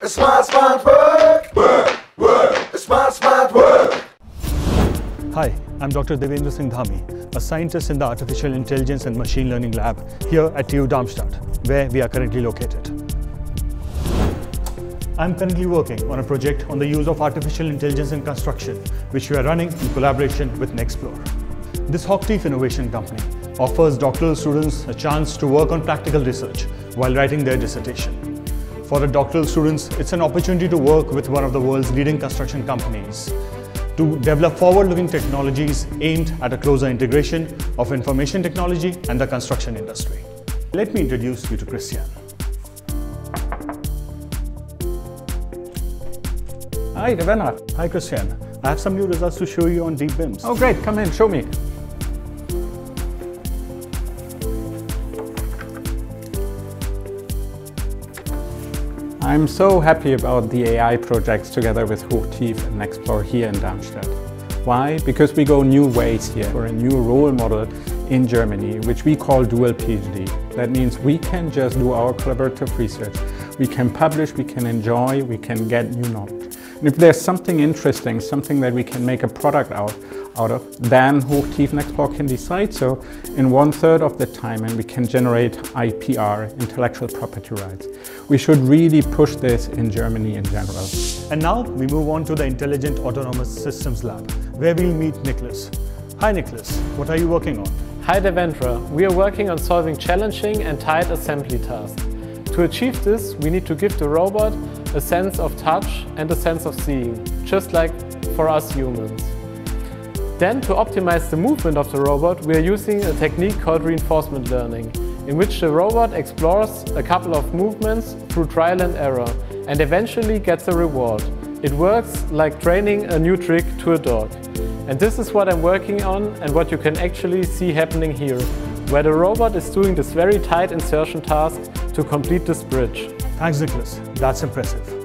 Smart work. Smart work. Hi, I'm Dr. Devendra Singh Dhami, a scientist in the Artificial Intelligence and Machine Learning Lab here at TU Darmstadt, where we are currently located. I'm currently working on a project on the use of artificial intelligence in construction, which we are running in collaboration with Nexplore. This HOCHTIEF innovation company offers doctoral students a chance to work on practical research while writing their dissertation. For the doctoral students, it's an opportunity to work with one of the world's leading construction companies to develop forward-looking technologies aimed at a closer integration of information technology and the construction industry. Let me introduce you to Christian. Hi, Devendra. Hi, Christian. I have some new results to show you on deep BIMs. Oh, great. Come in, show me. I'm so happy about the AI projects together with HOCHTIEF and Nexplore here in Darmstadt. Why? Because we go new ways here for a new role model in Germany, which we call dual PhD. That means we can just do our collaborative research. We can publish, we can enjoy, we can get new knowledge. And if there's something interesting, something that we can make a product out of, then HOCHTIEF Nexplore can decide so in 1/3 of the time, and we can generate IPR, intellectual property rights. We should really push this in Germany in general. And now we move on to the Intelligent Autonomous Systems Lab, where we'll meet Niklas. Hi Niklas, what are you working on? Hi Devendra, we are working on solving challenging and tight assembly tasks. To achieve this, we need to give the robot a sense of touch and a sense of seeing, just like for us humans. Then, to optimize the movement of the robot, we are using a technique called reinforcement learning, in which the robot explores a couple of movements through trial and error and eventually gets a reward. It works like training a new trick to a dog. And this is what I'm working on and what you can actually see happening here, where the robot is doing this very tight insertion task to complete this bridge. Thanks Niklas, that's impressive.